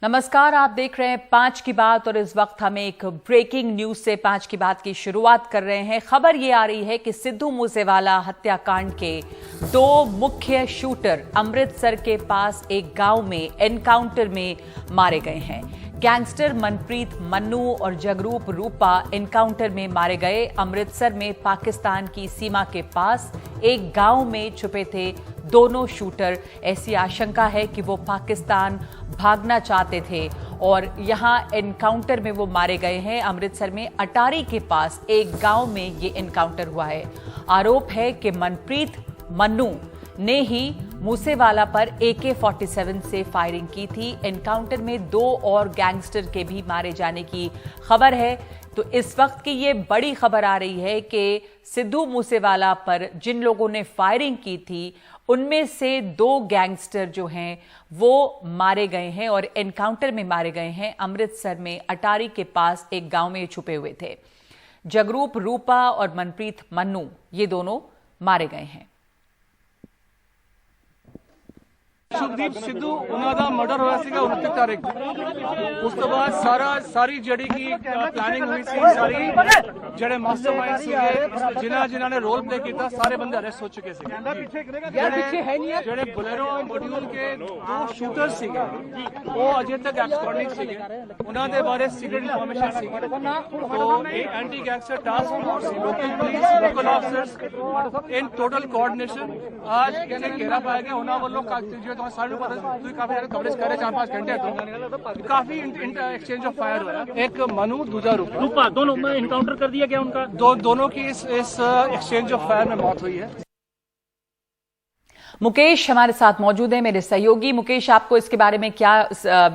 नमस्कार, आप देख रहे हैं 5 की बात और इस वक्त हम एक ब्रेकिंग न्यूज से 5 की बात की शुरुआत कर रहे हैं। खबर ये आ रही है कि सिद्धू मूसेवाला हत्याकांड के 2 मुख्य शूटर अमृतसर के पास एक गांव में एनकाउंटर में मारे गए हैं। गैंगस्टर मनप्रीत मन्नू और जगरूप रूपा एनकाउंटर में मारे गए। अमृतसर में पाकिस्तान की सीमा के पास एक गांव में छुपे थे दोनों शूटर। ऐसी आशंका है कि वो पाकिस्तान भागना चाहते थे और यहां एनकाउंटर में वो मारे गए हैं। अमृतसर में अटारी के पास एक गांव में ये एनकाउंटर हुआ है। आरोप है कि मनप्रीत मन्नू ने ही मूसेवाला पर AK-47 से फायरिंग की थी। एनकाउंटर में 2 और गैंगस्टर के भी मारे जाने की खबर है। तो इस वक्त की ये बड़ी खबर आ रही है कि सिद्धू मूसेवाला पर जिन लोगों ने फायरिंग की थी उनमें से 2 गैंगस्टर जो हैं वो मारे गए हैं और एनकाउंटर में मारे गए हैं। अमृतसर में अटारी के पास एक गांव में छुपे हुए थे। जगरूप रूपा और मनप्रीत मन्नू ये दोनों मारे गए हैं। ਸੁਖਦੀਪ ਸਿੱਧੂ ਉਹਨਾਂ ਦਾ ਮਰਡਰ ਹੋਇਆ ਸੀਗਾ 29 ਤਾਰੀਖ ਉਸ ਤੋਂ ਬਾਅਦ ਸਾਰੀ ਜਿਹੜੀ ਕੀ ਪਲੈਨਿੰਗ ਹੋਈ ਸੀ, ਸਾਰੀ ਜਿਹੜੇ ਮਾਸਟਰਮਾਈਂਡ ਸੀਗੇ ਜਿਨ੍ਹਾਂ ਨੇ ਰੋਲ ਪਲੇ ਕੀਤਾ, ਸਾਰੇ ਬੰਦੇ ਅਰੈਸਟ ਹੋ ਚੁੱਕੇ ਸੀਗੇ। ਜਿਹੜੇ ਬੁਲੇਰੋ ਮੋਡਿਊਲ ਕੇ 2 ਸ਼ੂਟਰ ਸੀਗੇ ਉਹ ਅਜੇ ਤੱਕ ਐਬਸਕੌਂਡਿੰਗ ਸੀਗੇ। ਉਹਨਾਂ ਦੇ ਬਾਰੇ ਸੀਕ੍ਰੀਟ ਇਨਫੋਰਮੇਸ਼ਨ ਸੀਗੀ। तो एक anti gangster task force, local police, local officers in total coordination आज कहने घेरा पाया गया। ਉਹਨਾਂ ਵੱਲੋਂ सारे पता काफी ज्यादा कवरेज कर रहे 4-5 घंटे तो काफी एक्सचेंज ऑफ फायर हुआ। एक मनु दूजा रूपा दोनों में इनकाउंटर कर दिया गया उनका। दोनों की इस एक्सचेंज ऑफ फायर में मौत हुई है। मुकेश हमारे साथ मौजूद है, मेरे सहयोगी। मुकेश, आपको इसके बारे में क्या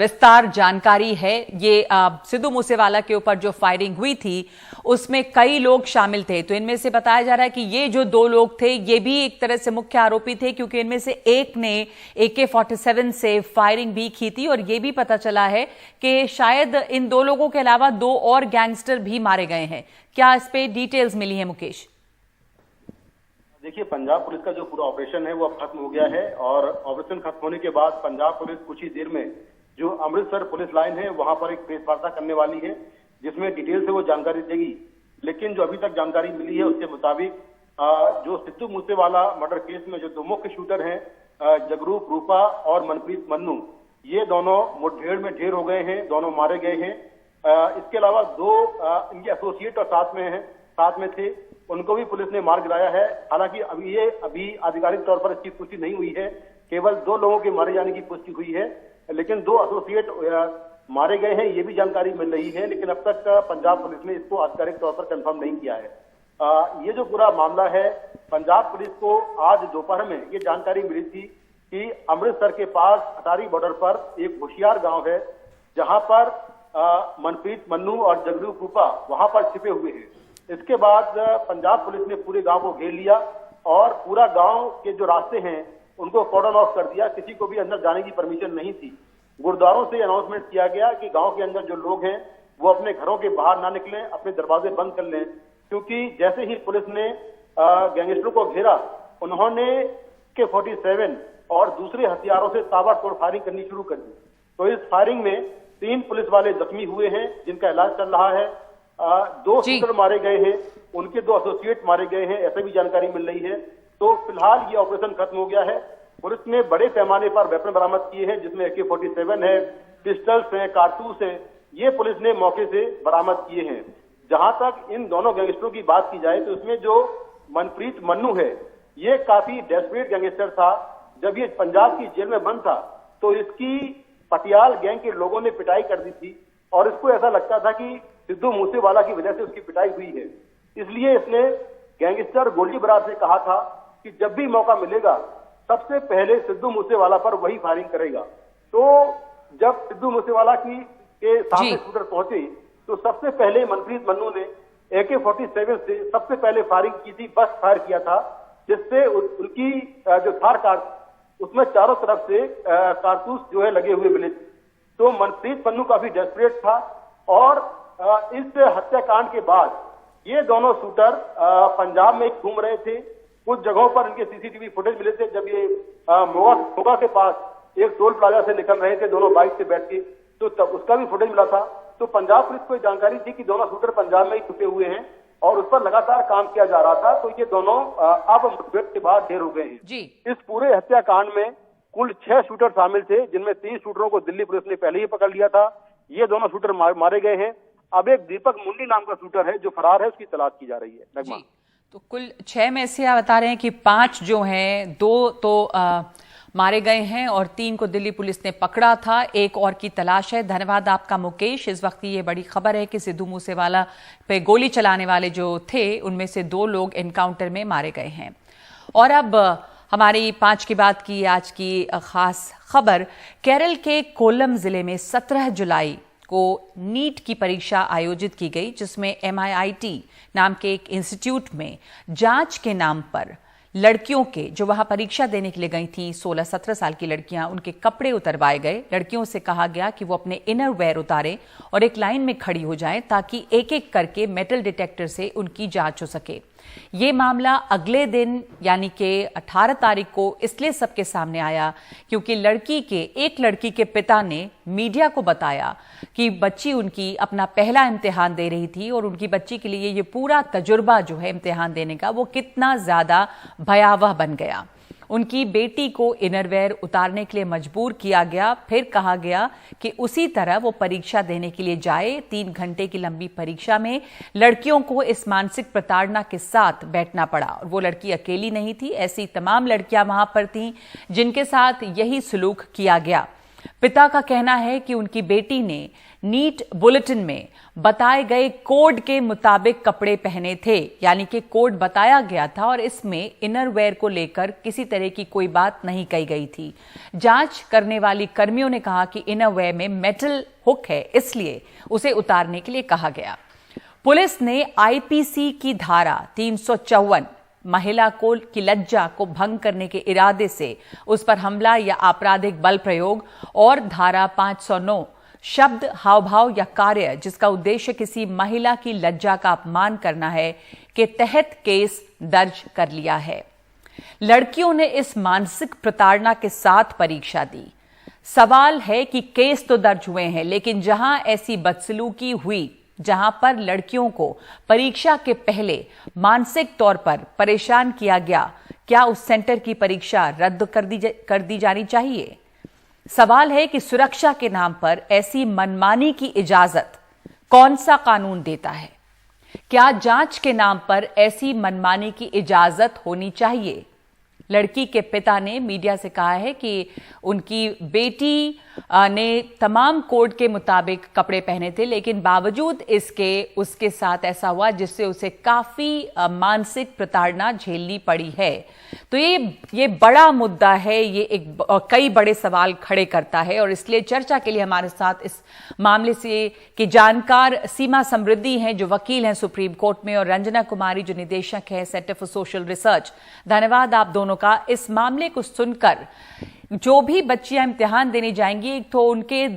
विस्तार जानकारी है? ये सिद्धू मूसेवाला के ऊपर जो फायरिंग हुई थी उसमें कई लोग शामिल थे, तो इनमें से बताया जा रहा है कि ये जो 2 लोग थे ये भी एक तरह से मुख्य आरोपी थे, क्योंकि इनमें से एक ने AK-47 से फायरिंग भी की थी। और ये भी पता चला है कि शायद इन 2 लोगों के अलावा 2 और गैंगस्टर भी मारे गए हैं। क्या इस पे डिटेल्स मिली है मुकेश? देखिए, पंजाब पुलिस का जो पूरा ऑपरेशन है वो अब खत्म हो गया है और ऑपरेशन खत्म होने के बाद पंजाब पुलिस कुछ ही देर में जो अमृतसर पुलिस लाइन है वहां पर एक प्रेस वार्ता करने वाली है जिसमें डिटेल से वो जानकारी देगी। लेकिन जो अभी तक जानकारी मिली है उसके मुताबिक जो सिद्धू मूसेवाला मर्डर केस में जो 2 मुख्य शूटर हैं जगरूप रूपा और मनप्रीत मन्नू, ये दोनों मुठभेड़ में ढेर हो गए हैं, दोनों मारे गए हैं। इसके अलावा 2 इनके एसोसिएट और साथ में थे, उनको भी पुलिस ने मार गिराया है। हालांकि अभी आधिकारिक तौर पर इसकी पुष्टि नहीं हुई है, केवल 2 लोगों के मारे जाने की पुष्टि हुई है, लेकिन 2 एसोसिएट मारे गए हैं ये भी जानकारी मिल रही है। लेकिन अब तक पंजाब पुलिस ने इसको आधिकारिक तौर पर कंफर्म नहीं किया है। ये जो पूरा मामला है, पंजाब पुलिस को आज दोपहर में ये जानकारी मिली थी कि अमृतसर के पास अटारी बॉर्डर पर एक होशियार गांव है जहां पर मनप्रीत मन्नू और जगरूप रूपा वहां पर छिपे हुए हैं। इसके बाद पंजाब पुलिस ने पूरे गांव को घेर लिया और पूरा गांव के जो रास्ते हैं उनको कॉर्डन ऑफ कर दिया। किसी को भी अंदर जाने की परमिशन नहीं थी। गुरुद्वारों से अनाउंसमेंट किया गया कि गांव के अंदर जो लोग हैं वो अपने घरों के बाहर ना निकलें, अपने दरवाजे बंद कर लें, क्योंकि जैसे ही पुलिस ने गैंगस्टरों को घेरा उन्होंने AK-47 और दूसरे हथियारों से ताबड़तोड़ फायरिंग करनी शुरू कर दी। तो इस फायरिंग में 3 पुलिस वाले जख्मी हुए हैं जिनका इलाज चल रहा है। 2 शूटर मारे गए हैं, उनके 2 एसोसिएट मारे गए हैं, ऐसे भी जानकारी मिल रही है। तो फिलहाल ये ऑपरेशन खत्म हो गया है। पुलिस ने बड़े पैमाने पर वेपन बरामद किए हैं जिसमें AK-47 है, पिस्टल्स हैं, कारतूस हैं, ये पुलिस ने मौके से बरामद किए हैं। जहां तक इन दोनों गैंगस्टरों की बात की जाए तो इसमें जो मनप्रीत मन्नू है ये काफी डेस्परेट गैंगस्टर था। जब ये पंजाब की जेल में बंद था तो इसकी पटियाल गैंग के लोगों ने पिटाई कर दी थी और इसको ऐसा लगता था कि सिद्धू मूसेवाला की वजह से उसकी पिटाई हुई है। इसलिए इसने गैंगस्टर गोल्डी बरार से कहा था कि जब भी मौका मिलेगा सबसे पहले सिद्धू मूसेवाला पर वही फायरिंग करेगा। तो जब सिद्धू मूसेवाला के सामने शूटर पहुंचे तो सबसे पहले मनप्रीत मन्नू ने AK-47 से सबसे पहले फायरिंग की थी, बस फायर किया था, जिससे उनकी जो थार कार उसमें चारों तरफ से कारतूस जो है लगे हुए मिले थे। तो मनप्रीत मन्नू काफी डेस्परेट था और इस हत्याकांड के बाद ये दोनों शूटर पंजाब में घूम रहे थे। कुछ जगहों पर इनके CCTV फुटेज मिले थे जब ये मोगा के पास एक टोल प्लाजा से निकल रहे थे दोनों बाइक से बैठ के, तो तब उसका भी फुटेज मिला था। तो पंजाब पुलिस को जानकारी थी कि दोनों शूटर पंजाब में ही छुपे हुए हैं और उस पर लगातार काम किया जा रहा था। तो ये दोनों अब मुठभेड़ के बाद ढेर हो गए हैं जी। इस पूरे हत्याकांड में कुल 6 शूटर शामिल थे, जिनमें 3 शूटरों को दिल्ली पुलिस ने पहले ही पकड़ लिया था। ये दोनों शूटर मारे गए हैं। अब एक दीपक मुंडी नाम का शूटर है जो फरार है, उसकी तलाश की जा रही है। नगमा जी। तो कुल 6 में से आप बता रहे हैं कि 5 जो हैं, 2 तो मारे गए हैं और 3 को दिल्ली पुलिस ने पकड़ा था, 1 और की तलाश है। धन्यवाद आपका मुकेश। इस वक्त ये बड़ी खबर है कि सिद्धू मूसेवाला पे गोली चलाने वाले जो थे उनमें से 2 लोग एनकाउंटर में मारे गए हैं। और अब हमारी 5 की बात की आज की खास खबर, केरल के कोल्लम जिले में 17 जुलाई को नीट की परीक्षा आयोजित की गई, जिसमें MIIT नाम के एक इंस्टीट्यूट में जांच के नाम पर लड़कियों के, जो वहां परीक्षा देने के लिए गई थी, 16-17 साल की लड़कियां, उनके कपड़े उतरवाए गए। लड़कियों से कहा गया कि वो अपने इनर वेयर उतारें और एक लाइन में खड़ी हो जाएं ताकि एक एक करके मेटल डिटेक्टर से उनकी जांच हो सके। ये मामला अगले दिन यानी कि 18 तारीख को इसलिए सबके सामने आया क्योंकि एक लड़की के पिता ने मीडिया को बताया कि बच्ची उनकी अपना पहला इम्तिहान दे रही थी और उनकी बच्ची के लिए ये पूरा तजुर्बा जो है इम्तिहान देने का, वो कितना ज्यादा भयावह बन गया। उनकी बेटी को इनरवेयर उतारने के लिए मजबूर किया गया, फिर कहा गया कि उसी तरह वो परीक्षा देने के लिए जाए। 3 घंटे की लंबी परीक्षा में लड़कियों को इस मानसिक प्रताड़ना के साथ बैठना पड़ा और वो लड़की अकेली नहीं थी, ऐसी तमाम लड़कियां वहां पर थीं जिनके साथ यही सलूक किया गया। पिता का कहना है कि उनकी बेटी ने नीट बुलेटिन में बताए गए कोड के मुताबिक कपड़े पहने थे, यानी कि कोड बताया गया था और इसमें इनरवेयर को लेकर किसी तरह की कोई बात नहीं कही गई थी। जांच करने वाली कर्मियों ने कहा कि इनरवेयर में मेटल हुक है, इसलिए उसे उतारने के लिए कहा गया। पुलिस ने IPC की धारा 354 महिला की लज्जा को भंग करने के इरादे से उस पर हमला या आपराधिक बल प्रयोग और धारा 509 शब्द, हाव भाव या कार्य जिसका उद्देश्य किसी महिला की लज्जा का अपमान करना है के तहत केस दर्ज कर लिया है। लड़कियों ने इस मानसिक प्रताड़ना के साथ परीक्षा दी। सवाल है कि केस तो दर्ज हुए हैं, लेकिन जहां ऐसी बदसलूकी हुई, जहां पर लड़कियों को परीक्षा के पहले मानसिक तौर पर परेशान किया गया, क्या उस सेंटर की परीक्षा रद्द कर दी जानी चाहिए? सवाल है कि सुरक्षा के नाम पर ऐसी मनमानी की इजाजत कौन सा कानून देता है? क्या जांच के नाम पर ऐसी मनमानी की इजाजत होनी चाहिए? लड़की के पिता ने मीडिया से कहा है कि उनकी बेटी ने तमाम कोड के मुताबिक कपड़े पहने थे, लेकिन बावजूद इसके उसके साथ ऐसा हुआ जिससे उसे काफी मानसिक प्रताड़ना झेलनी पड़ी है। तो ये बड़ा मुद्दा है, ये एक कई बड़े सवाल खड़े करता है और इसलिए चर्चा के लिए हमारे साथ इस मामले से की जानकार सीमा समृद्धि हैं जो वकील हैं सुप्रीम कोर्ट में, और रंजना कुमारी जो निदेशक है सेंटर फॉर सोशल रिसर्च। धन्यवाद आप दोनों का। इस मामले को सुनकर जो भी बच्चियां इम्तिहान देने जाएंगी, एक तो उनके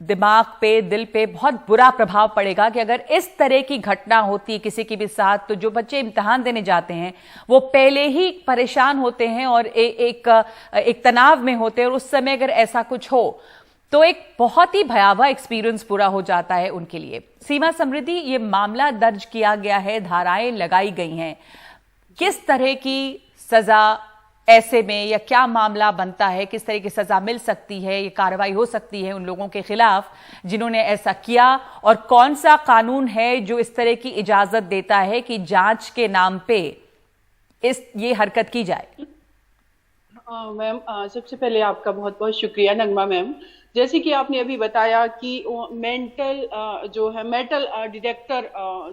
दिमाग पे, दिल पे बहुत बुरा प्रभाव पड़ेगा कि अगर इस तरह की घटना होती है किसी के भी साथ, तो जो बच्चे इम्तिहान देने जाते हैं वो पहले ही परेशान होते हैं और एक तनाव में होते हैं, और उस समय अगर ऐसा कुछ हो तो एक बहुत ही भयावह एक्सपीरियंस पूरा हो जाता है उनके लिए। सीमा समृद्धि, ये मामला दर्ज किया गया है, धाराएं लगाई गई हैं, किस तरह की सजा ऐसे में या क्या मामला बनता है, किस तरह की सजा मिल सकती है, ये कार्रवाई हो सकती है उन लोगों के खिलाफ जिन्होंने ऐसा किया, और कौन सा कानून है जो इस तरह की इजाजत देता है कि जांच के नाम पे ये हरकत की जाए? मैम, सबसे पहले आपका बहुत बहुत शुक्रिया नगमा मैम। जैसे कि आपने अभी बताया कि मेटल डिटेक्टर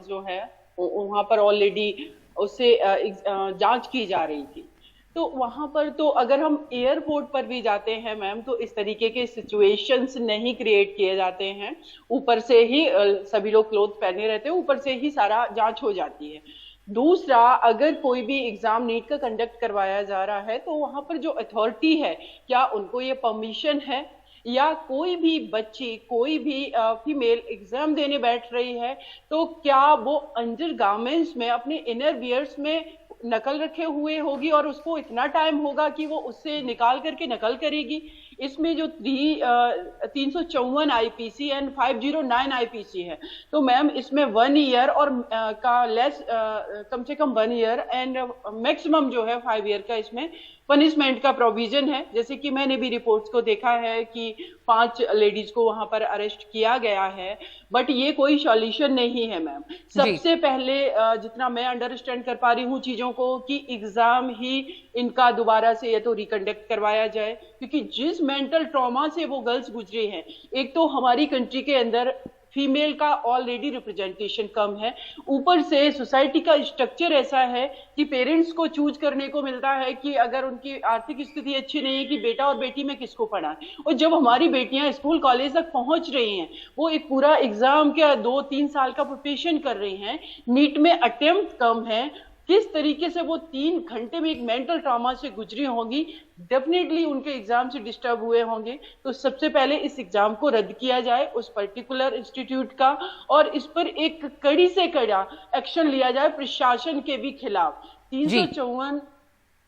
जो है वहां पर ऑलरेडी उससे जांच की जा रही थी। तो वहां पर तो अगर हम एयरपोर्ट पर भी जाते हैं मैम, तो इस तरीके के सिचुएशंस नहीं क्रिएट किए जाते हैं। ऊपर से ही सभी लोग क्लोथ पहने रहते हैं, ऊपर से ही सारा जांच हो जाती है। दूसरा, अगर कोई भी एग्जाम नीट का कंडक्ट करवाया जा रहा है तो वहां पर जो अथॉरिटी है, क्या उनको ये परमिशन है, या कोई भी बच्ची, कोई भी फीमेल एग्जाम देने बैठ रही है तो क्या वो अंडर गारमेंट्स में अपने इनर वियर्स में नकल रखे हुए होगी और उसको इतना टाइम होगा कि वो उससे निकाल करके नकल करेगी? इसमें जो 354 आईपीसी एंड 509 आईपीसी है, तो मैम इसमें 1 ईयर और का लेस कम से कम 1 ईयर एंड मैक्सिमम जो है 5 ईयर का इसमें पनिशमेंट का प्रोविजन है। जैसे कि मैंने भी रिपोर्ट्स को देखा है कि 5 लेडीज को वहां पर अरेस्ट किया गया है, बट ये कोई सॉल्यूशन नहीं है मैम। सबसे पहले जितना मैं अंडरस्टैंड कर पा रही हूँ चीजों को, कि एग्जाम ही इनका दोबारा से या तो रिकंडक्ट करवाया जाए, क्योंकि जिस मेंटल ट्रॉमा से वो गर्ल्स गुजरी हैं, एक तो हमारी कंट्री के अंदर फीमेल का ऑलरेडी रिप्रेजेंटेशन कम है, ऊपर से सोसाइटी का स्ट्रक्चर ऐसा है कि पेरेंट्स को चूज करने को मिलता है कि अगर उनकी आर्थिक स्थिति अच्छी नहीं है कि बेटा और बेटी में किसको पढ़ाएं। और जब हमारी बेटियां स्कूल कॉलेज तक पहुंच रही हैं, वो एक पूरा एग्जाम का 2-3 साल का प्रिपरेशन कर रही हैं, नीट में अटेम्प्ट कम है, किस तरीके से वो 3 घंटे में एक मेंटल ट्रॉमा से गुजरी होंगी, डेफिनेटली उनके एग्जाम से डिस्टर्ब हुए होंगे। तो सबसे पहले इस एग्जाम को रद्द किया जाए उस पर्टिकुलर इंस्टीट्यूट का, और इस पर एक कड़ी से कड़ा एक्शन लिया जाए प्रशासन के भी खिलाफ। 354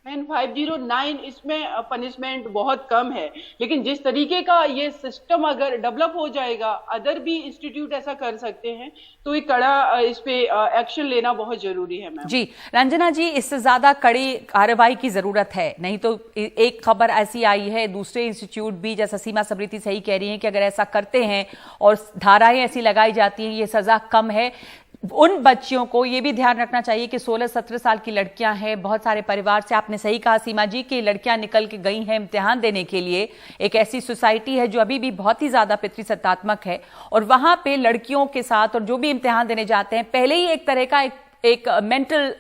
एंड 509 इसमें पनिशमेंट बहुत कम है, लेकिन जिस तरीके का ये सिस्टम अगर डेवलप हो जाएगा, अदर भी इंस्टीट्यूट ऐसा कर सकते हैं, तो एक कड़ा इस पे एक्शन लेना बहुत जरूरी है मैम। जी रंजना जी, इससे ज्यादा कड़ी कार्रवाई की जरूरत है, नहीं तो एक खबर ऐसी आई है दूसरे इंस्टीट्यूट भी, जैसा सीमा समृद्धि सही कह रही हैं कि अगर ऐसा करते हैं और धाराएं ऐसी लगाई जाती हैं, ये सजा कम है। उन बच्चियों को ये भी ध्यान रखना चाहिए कि 16-17 साल की लड़कियां हैं, बहुत सारे परिवार से, आपने सही कहा सीमा जी कि लड़कियां निकल के गई हैं इम्तिहान देने के लिए। एक ऐसी सोसाइटी है जो अभी भी बहुत ही ज्यादा पितृसत्तात्मक है, और वहां पे लड़कियों के साथ और जो भी इम्तिहान देने जाते हैं, पहले ही एक तरह का एक मेंटल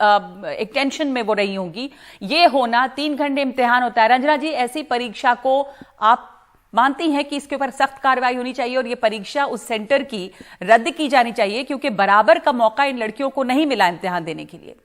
एक टेंशन में वो रही होंगी। ये होना 3 घंटे इम्तिहान होता है। रंजना जी, ऐसी परीक्षा को आप मानती हैं कि इसके ऊपर सख्त कार्रवाई होनी चाहिए और ये परीक्षा उस सेंटर की रद्द की जानी चाहिए, क्योंकि बराबर का मौका इन लड़कियों को नहीं मिला इम्तिहान देने के लिए?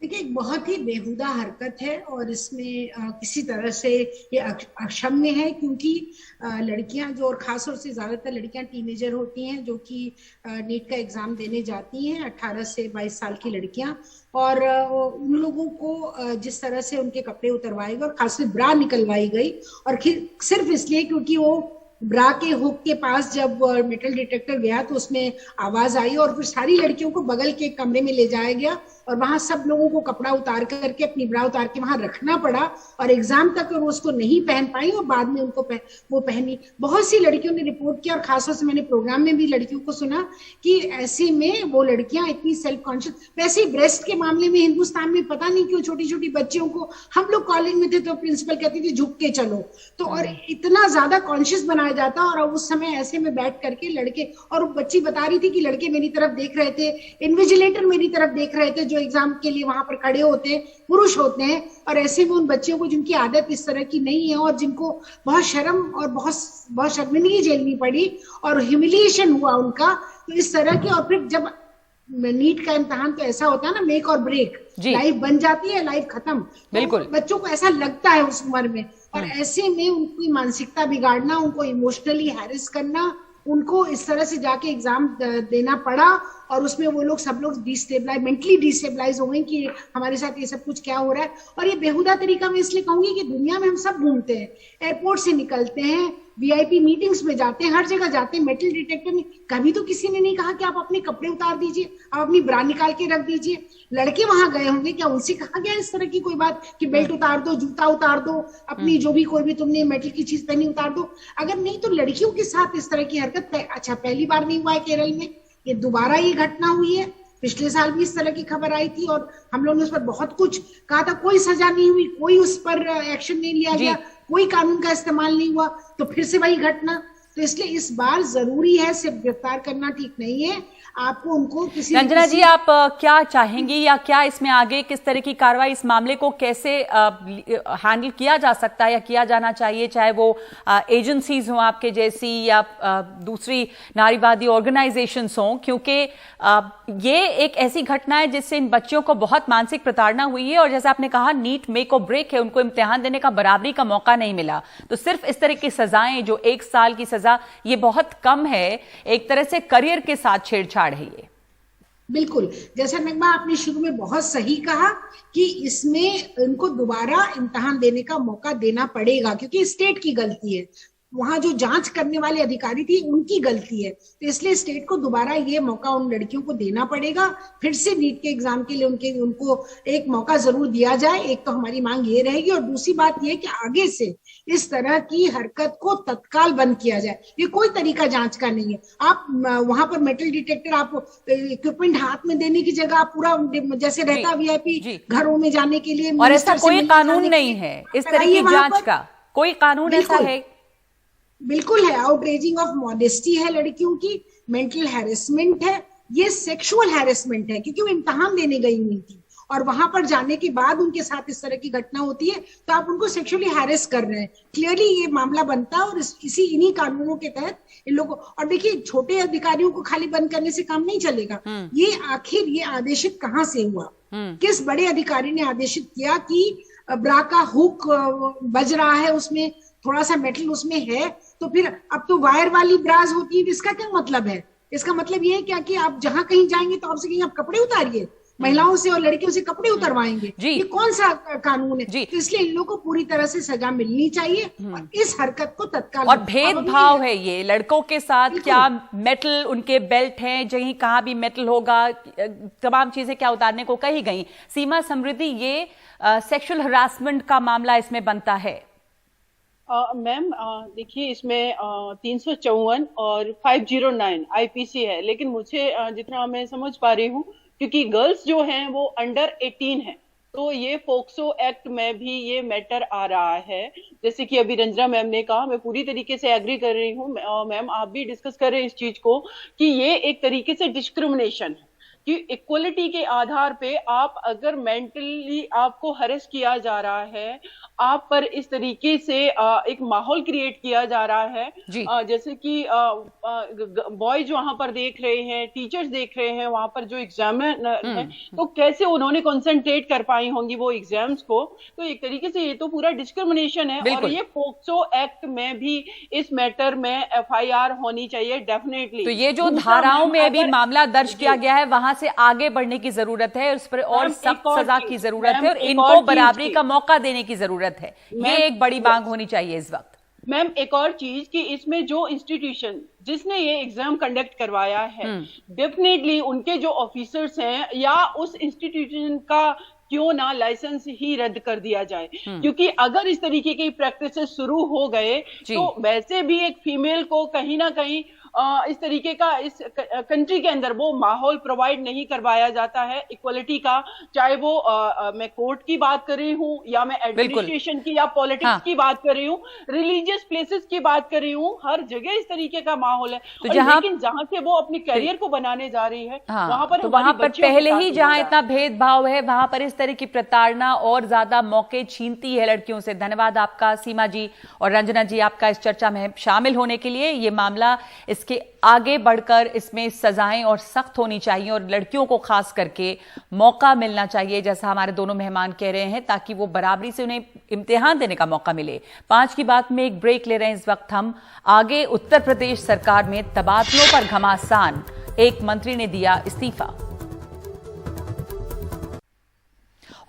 देखिए, एक बहुत ही बेहुदा हरकत है और इसमें किसी तरह से ये अक्षम्य है, क्योंकि लड़कियां जो, और खासतौर से ज्यादातर लड़कियां टीनेजर होती हैं जो कि नीट का एग्जाम देने जाती हैं, 18 से 22 साल की लड़कियां, और उन लोगों को जिस तरह से उनके कपड़े उतरवाए गए और खासकर ब्रा निकलवाई गई, और सिर्फ इसलिए क्योंकि वो ब्रा के हुक के पास जब मेटल डिटेक्टर गया तो उसमें आवाज आई, और फिर सारी लड़कियों को बगल के कमरे में ले जाया गया और वहां सब लोगों को कपड़ा उतार करके, अपनी ब्रा उतार के वहां रखना पड़ा, और एग्जाम तक वो उसको नहीं पहन पाई और बाद में उनको वो पहनी। बहुत सी लड़कियों ने रिपोर्ट किया, और खासतौर से मैंने प्रोग्राम में भी लड़कियों को सुना कि ऐसे में वो लड़कियां इतनी सेल्फ कॉन्शियस। वैसे ही ब्रेस्ट के मामले में हिंदुस्तान में पता नहीं क्यों छोटी छोटी बच्चियों को, हम लोग कॉलेज में थे तो प्रिंसिपल कहती थी झुक के चलो, तो और इतना ज्यादा कॉन्शियस बनाया जाता, और उस समय ऐसे में बैठ करके लड़के, और बच्ची बता रही थी कि लड़के मेरी तरफ देख रहे थे, इन्विजिलेटर मेरी तरफ देख रहे थे, जो एग्जाम के लिए वहां पर खड़े होते हैं पुरुष होते हैं, और ऐसे में उन बच्चियों को जिनकी आदत इस तरह की नहीं है और जिनको बहुत शर्म और बहुत शर्मिंदगी झेलनी पड़ी और ह्यूमिलिएशन हुआ उनका, तो इस तरह के। और फिर जब नीट का इम्तिहान तो ऐसा होता है ना, मेक और ब्रेक, लाइफ बन जाती है, लाइफ खत्म, बिल्कुल बच्चों को ऐसा लगता है उस उम्र में, और ऐसे में उनकी मानसिकता बिगाड़ना, उनको इमोशनली हैरेस करना, उनको इस तरह से जाके एग्जाम देना पड़ा, और उसमें वो लोग सब लोग मेंटली डिस्टेबलाइज हो गए कि हमारे साथ ये सब कुछ क्या हो रहा है। और ये बेहुदा तरीका मैं इसलिए कहूंगी कि दुनिया में हम सब घूमते हैं, एयरपोर्ट से निकलते हैं, वीआईपी मीटिंग्स में जाते हैं, हर जगह जाते हैं, मेटल डिटेक्टर में कभी तो किसी ने नहीं कहा कि आप अपने कपड़े उतार दीजिए, आप अपनी ब्रा निकाल के रख दीजिए। लड़के वहां गए होंगे, क्या उनसे कहा गया इस तरह की कोई बात कि बेल्ट उतार दो, जूता उतार दो, अपनी जो भी कोई भी तुमने मेटल की चीज पहनी उतार दो? अगर नहीं तो लड़कियों के साथ इस तरह की हरकत अच्छा पहली बार नहीं हुआ है केरल में, ये दोबारा ये घटना हुई है। पिछले साल भी इस तरह की खबर आई थी और हम लोगों ने उस पर बहुत कुछ कहा था, कोई सजा नहीं हुई, कोई उस पर एक्शन नहीं लिया गया, कोई कानून का इस्तेमाल नहीं हुआ, तो फिर से वही घटना। तो इसलिए इस बार जरूरी है, सिर्फ गिरफ्तार करना ठीक नहीं है, आपको उनको किसी। रंजना जी, आप क्या चाहेंगी, या क्या इसमें आगे किस तरह की कार्रवाई, इस मामले को कैसे हैंडल किया जा सकता है या किया जाना चाहिए, चाहे वो एजेंसीज हों आपके जैसी या दूसरी नारीवादी ऑर्गेनाइजेशंस हों, क्योंकि ये एक ऐसी घटना है जिससे इन बच्चियों को बहुत मानसिक प्रताड़ना हुई है, और जैसे आपने कहा नीट मेक और ब्रेक है, उनको इम्तिहान देने का बराबरी का मौका नहीं मिला। तो सिर्फ इस तरह की सजाएं, जो 1 साल की सजा, ये बहुत कम है, एक तरह से करियर के साथ छेड़छाड़ है ये। बिल्कुल, जैसा नगमा आपने शुरू में बहुत सही कहा कि इसमें इनको दोबारा इम्तिहान देने का मौका देना पड़ेगा, क्योंकि स्टेट की गलती है, वहां जो जांच करने वाले अधिकारी थी उनकी गलती है, तो इसलिए स्टेट को दोबारा ये मौका उन लड़कियों को देना पड़ेगा। फिर से नीट के एग्जाम के लिए उनको एक मौका जरूर दिया जाए। एक तो हमारी मांग ये रहेगी, और दूसरी बात ये कि आगे से इस तरह की हरकत को तत्काल बंद किया जाए। ये कोई तरीका जांच का नहीं है। आप वहां पर मेटल डिटेक्टर, आप इक्विपमेंट हाथ में देने की जगह आप पूरा जैसे रहता वीआईपी घरों में जाने के लिए, और ऐसा कोई कानून नहीं है इस तरह की जांच का, कोई कानून ऐसा है? बिल्कुल है। आउटरेजिंग ऑफ मॉडेस्टी है लड़कियों की, मेंटल हैरेसमेंट है, ये सेक्सुअल हैरेसमेंट है, क्योंकि वो इम्तिहान देने गई हुई थी और वहां पर जाने के बाद उनके साथ इस तरह की घटना होती है, तो आप उनको सेक्सुअली हैरेस कर रहे हैं। क्लियरली ये मामला बनता है, और इन्हीं कानूनों के तहत इन लोगों, और देखिए छोटे अधिकारियों को खाली बंद करने से काम नहीं चलेगा। ये आखिर ये आदेशित कहाँ से हुआ, किस बड़े अधिकारी ने आदेशित किया कि ब्रा का हुक बज रहा है, उसमें थोड़ा सा मेटल उसमें है, तो फिर अब तो वायर वाली ब्राज होती है, इसका क्या मतलब है? इसका मतलब ये है क्या कि आप जहां कहीं जाएंगे तो आपसे कहीं आप कपड़े उतारिए, महिलाओं से और लड़कियों से कपड़े उतरवाएंगे, ये कौन सा कानून है? तो इसलिए इन लोगों को पूरी तरह से सजा मिलनी चाहिए, और इस हरकत को तत्काल। और भेदभाव है ये लड़कों के साथ, क्या मेटल उनके बेल्ट हैं, जहीं कहाँ भी मेटल होगा, तमाम चीजें क्या उतारने को कही गई। सीमा समृद्धि, ये सेक्सुअल हरासमेंट का मामला इसमें बनता है? मैम देखिए, इसमें 354 और 509 आईपीसी है, लेकिन मुझे जितना मैं समझ पा रही हूँ, क्योंकि गर्ल्स जो हैं वो अंडर 18 हैं, तो ये पोक्सो एक्ट में भी ये मैटर आ रहा है। जैसे कि अभी रंजना मैम ने कहा, मैं पूरी तरीके से एग्री कर रही हूँ। मैम आप भी डिस्कस कर रहे हैं इस चीज को कि ये एक तरीके से डिस्क्रिमिनेशन है, कि इक्वलिटी के आधार पे आप अगर मेंटली आपको हरेस किया जा रहा है, आप पर इस तरीके से एक माहौल क्रिएट किया जा रहा है, जैसे कि बॉयज वहां पर देख रहे हैं, टीचर्स देख रहे हैं, वहां पर जो एग्जामिनर हैं, तो कैसे उन्होंने कंसंट्रेट कर पाई होंगी वो एग्जाम्स को। तो एक तरीके से ये तो पूरा डिस्क्रिमिनेशन है, और ये पोक्सो एक्ट में भी इस मैटर में एफआईआर होनी चाहिए डेफिनेटली। तो ये जो धाराओं में अभी मामला दर्ज किया गया है, वहां से आगे बढ़ने की जरूरत है, उस पर और सख्त सजा की जरूरत है, और इनको बराबरी का मौका देने की जरूरत है। ये एक बड़ी मांग होनी चाहिए इस वक्त। मैम एक और चीज कि इसमें जो इंस्टीट्यूशन जिसने ये एग्जाम कंडक्ट करवाया है, डेफिनेटली उनके जो ऑफिसर्स हैं, या उस इंस्टीट्यूशन का क्यों ना लाइसेंस ही रद्द कर दिया जाए, क्योंकि अगर इस तरीके की प्रैक्टिसेस शुरू हो गए तो वैसे भी एक फीमेल को कहीं ना कहीं इस तरीके का इस कंट्री के अंदर वो माहौल प्रोवाइड नहीं करवाया जाता है इक्वलिटी का, चाहे वो मैं कोर्ट की बात कर रही हूँ, या मैं एडमिनिस्ट्रेशन की या पॉलिटिक्स की बात कर रही हूँ, रिलीजियस प्लेसेस की बात कर रही हूँ, हर जगह इस तरीके का माहौल है। तो लेकिन जहां से वो अपनी करियर को बनाने जा रही है, वहां पर पहले ही जहां इतना भेदभाव है, वहां पर इस तरह की प्रताड़ना और ज्यादा मौके छीनती है लड़कियों से। धन्यवाद आपका सीमा जी और रंजना जी, आपका इस चर्चा में शामिल होने के लिए। ये मामला इसके आगे बढ़कर इसमें सजाएं और सख्त होनी चाहिए, और लड़कियों को खास करके मौका मिलना चाहिए, जैसा हमारे दोनों मेहमान कह रहे हैं, ताकि वो बराबरी से उन्हें इम्तिहान देने का मौका मिले। 5 की बात में एक ब्रेक ले रहे हैं इस वक्त हम। आगे उत्तर प्रदेश सरकार में तबादलों पर घमासान, एक मंत्री ने दिया इस्तीफा।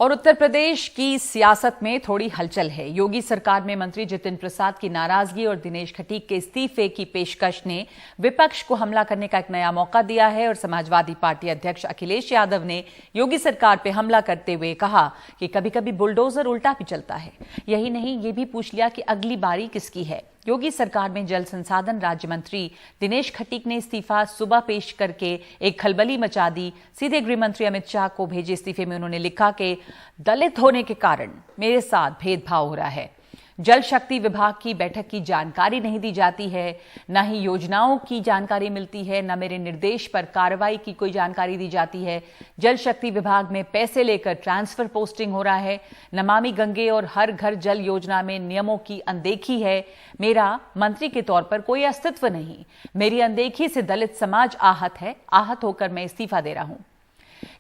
और उत्तर प्रदेश की सियासत में थोड़ी हलचल है। योगी सरकार में मंत्री जितिन प्रसाद की नाराजगी और दिनेश खटीक के इस्तीफे की पेशकश ने विपक्ष को हमला करने का एक नया मौका दिया है, और समाजवादी पार्टी अध्यक्ष अखिलेश यादव ने योगी सरकार पर हमला करते हुए कहा कि कभी कभी बुलडोजर उल्टा भी चलता है। यही नहीं, ये भी पूछ लिया कि अगली बारी किसकी है। योगी सरकार में जल संसाधन राज्य मंत्री दिनेश खटीक ने इस्तीफा सुबह पेश करके एक खलबली मचा दी। सीधे गृह मंत्री अमित शाह को भेजे इस्तीफे में उन्होंने लिखा कि दलित होने के कारण मेरे साथ भेदभाव हो रहा है। जल शक्ति विभाग की बैठक की जानकारी नहीं दी जाती है, न ही योजनाओं की जानकारी मिलती है, न मेरे निर्देश पर कार्रवाई की कोई जानकारी दी जाती है। जल शक्ति विभाग में पैसे लेकर ट्रांसफर पोस्टिंग हो रहा है। नमामि गंगे और हर घर जल योजना में नियमों की अनदेखी है। मेरा मंत्री के तौर पर कोई अस्तित्व नहीं। मेरी अनदेखी से दलित समाज आहत है। आहत होकर मैं इस्तीफा दे रहा हूं।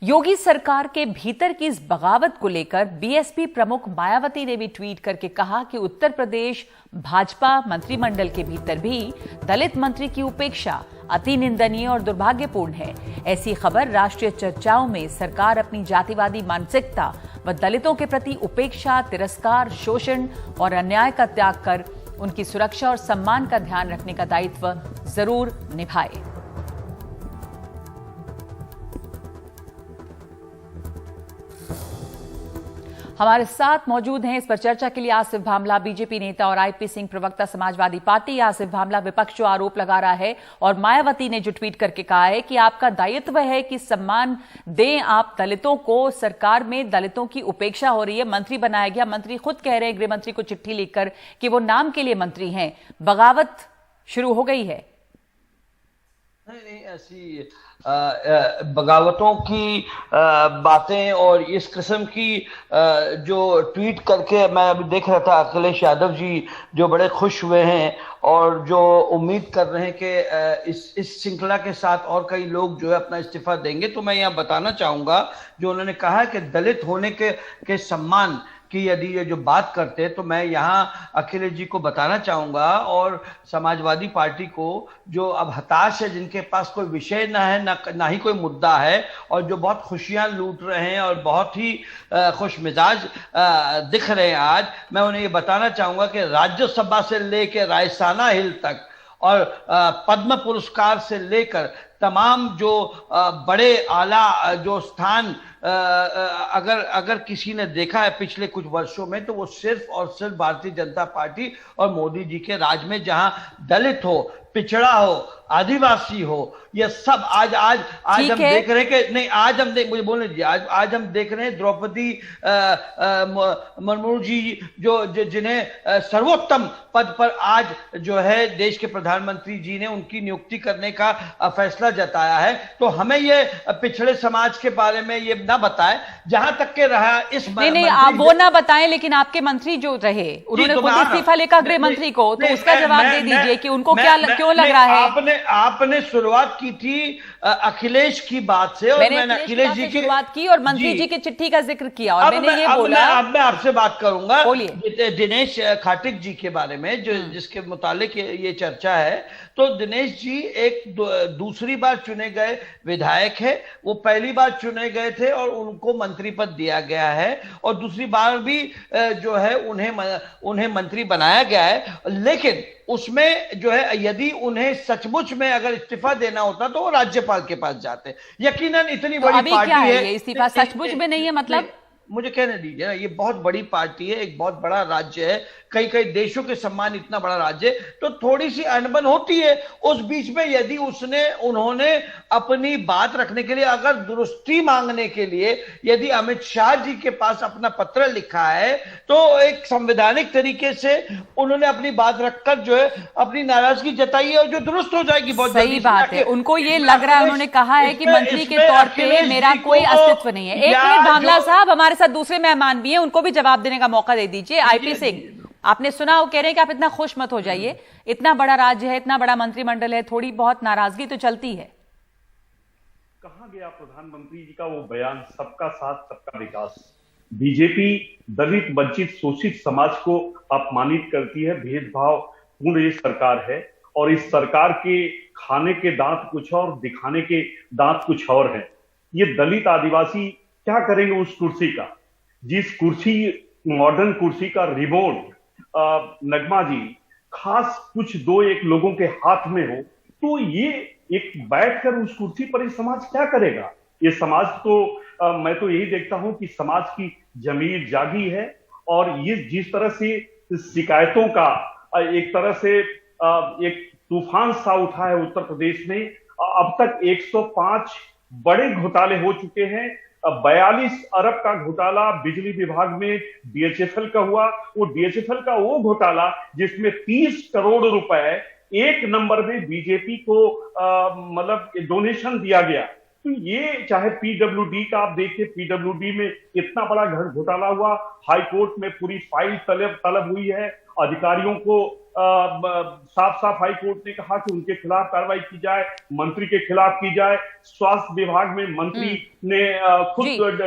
योगी सरकार के भीतर की इस बगावत को लेकर बीएसपी प्रमुख मायावती ने भी ट्वीट करके कहा कि उत्तर प्रदेश भाजपा मंत्रिमंडल के भीतर भी दलित मंत्री की उपेक्षा अति निंदनीय और दुर्भाग्यपूर्ण है। ऐसी खबर राष्ट्रीय चर्चाओं में सरकार अपनी जातिवादी मानसिकता व दलितों के प्रति उपेक्षा, तिरस्कार, शोषण और अन्याय का त्याग कर उनकी सुरक्षा और सम्मान का ध्यान रखने का दायित्व जरूर निभाए। हमारे साथ मौजूद हैं इस पर चर्चा के लिए आसिफ भामला, बीजेपी नेता और आईपी सिंह प्रवक्ता समाजवादी पार्टी। आसिफ भामला, विपक्ष जो आरोप लगा रहा है और मायावती ने जो ट्वीट करके कहा है कि आपका दायित्व है कि सम्मान दें आप दलितों को, सरकार में दलितों की उपेक्षा हो रही है, मंत्री बनाया गया, मंत्री खुद कह रहे हैं गृह मंत्री को चिट्ठी लिखकर कि वो नाम के लिए मंत्री हैं, बगावत शुरू हो गई है। नहीं, ऐसी बगावतों की बातें और इस किस्म की जो ट्वीट करके मैं अभी देख रहा था, अखिलेश यादव जी जो बड़े खुश हुए हैं और जो उम्मीद कर रहे हैं कि इस श्रृंखला के साथ और कई लोग जो है अपना इस्तीफा देंगे। तो मैं यहाँ बताना चाहूंगा, जो उन्होंने कहा है कि दलित होने के सम्मान कि यदि ये जो बात करते हैं, तो मैं यहाँ अखिलेश जी को बताना चाहूंगा और समाजवादी पार्टी को, जो अब हताश है, जिनके पास कोई विषय ना है, ना ही कोई मुद्दा है, और जो बहुत खुशियां लूट रहे हैं और बहुत ही खुश मिजाज दिख रहे हैं आज, मैं उन्हें ये बताना चाहूंगा कि राज्यसभा से लेकर रायसाना हिल तक और पद्म पुरस्कार से लेकर तमाम जो बड़े आला जो स्थान अगर किसी ने देखा है पिछले कुछ वर्षों में, तो वो सिर्फ और सिर्फ भारतीय जनता पार्टी और मोदी जी के राज में, जहां दलित हो, पिछड़ा हो, आदिवासी हो, ये सब आज हम देख रहे हैं कि नहीं, आज हम मुझे बोलने दीजिए, आज हम देख रहे हैं द्रौपदी मुर्मू जी जिन्हें सर्वोत्तम पद पर आज जो है देश के प्रधानमंत्री जी ने उनकी नियुक्ति करने का फैसला जताया है। तो हमें ये पिछड़े समाज के बारे में ये ना बताएं, जहां तक के रहा इस नहीं आप वो ना बताएं, लेकिन आपके मंत्री जो रहे उन्होंने खुद इस्तीफा लिखा गृह मंत्री को, तो उसका जवाब दे दीजिए कि उनको क्यों लग रहा है। आपने शुरुआत की थी अखिलेश की बात से, और मैंने अखिलेश जी की शुरुआत की और मंत्री जी की चिट्ठी का जिक्र किया, और मैंने ये बोला। अब मैं आपसे बात करूंगा दिनेश खाटिक जी के बारे में, जो जिसके मुतालिक ये चर्चा है। तो दिनेश जी एक दूसरी बार चुने गए विधायक है, वो पहली बार चुने गए थे और उनको मंत्री पद दिया गया है, और दूसरी बार भी जो है उन्हें मंत्री बनाया गया है। लेकिन उसमें जो है, यदि उन्हें सचमुच में अगर इस्तीफा देना होता तो वो राज्यपाल के पास जाते। यकीनन इतनी बड़ी पार्टी है, इस्तीफा सचमुच में नहीं है, मतलब मुझे कहने दीजिए ना, ये बहुत बड़ी पार्टी है, एक बहुत बड़ा राज्य है, कई देशों के सम्मान इतना बड़ा राज्य, तो थोड़ी सी अनबन होती है। उस बीच में यदि उन्होंने अपनी बात रखने के लिए, अगर दुरुस्ती मांगने के लिए यदि अमित शाह जी के पास अपना पत्र लिखा है, तो एक संवैधानिक तरीके से उन्होंने अपनी बात रखकर जो है अपनी नाराजगी जताई है, और जो दुरुस्त हो जाएगी। बहुत सही बात है, उनको ये लग रहा है, उन्होंने कहा है कि मंत्री के तौर पे मेरा कोई अस्तित्व नहीं है। एक मिनट भामला साहब, हमारे साथ दूसरे मेहमान भी हैं, उनको भी जवाब देने का मौका दे दीजिए। आईपी सिंह, आपने सुना, वो कह रहे हैं कि आप इतना खुश मत हो जाइए, इतना बड़ा राज्य है, इतना बड़ा मंत्रिमंडल है, थोड़ी बहुत नाराजगी तो चलती है। कहां गया प्रधानमंत्री जी का वो बयान, सबका साथ सबका विकास। बीजेपी दलित, वंचित, शोषित समाज को अपमानित करती है, भेदभाव पूर्ण ये सरकार है, और इस सरकार के खाने के दांत कुछ और, दिखाने के दांत कुछ और है। ये दलित आदिवासी क्या करेंगे उस कुर्सी का, जिस कुर्सी, मॉडर्न कुर्सी का रिमोट नगमा जी खास कुछ दो एक लोगों के हाथ में हो, तो ये एक बैठकर उस कुर्सी पर ये समाज क्या करेगा। ये समाज तो मैं तो यही देखता हूं कि समाज की जमीर जागी है, और ये जिस तरह से शिकायतों का एक तरह से एक तूफान सा उठा है उत्तर प्रदेश में, अब तक 105 बड़े घोटाले हो चुके हैं। 42 अरब का घोटाला बिजली विभाग में डीएचएफएल का हुआ, वो डीएचएफएल का वो घोटाला जिसमें 30 करोड़ रुपए एक नंबर में बीजेपी को मतलब डोनेशन दिया गया। तो ये चाहे पीडब्ल्यूडी का आप देखिए, पीडब्ल्यूडी में इतना बड़ा घोटाला हुआ, हाई कोर्ट में पूरी फाइल तलब हुई है, अधिकारियों को साफ साफ हाई कोर्ट ने कहा कि उनके खिलाफ कार्रवाई की जाए, मंत्री के खिलाफ की जाए। स्वास्थ्य विभाग में मंत्री ने खुद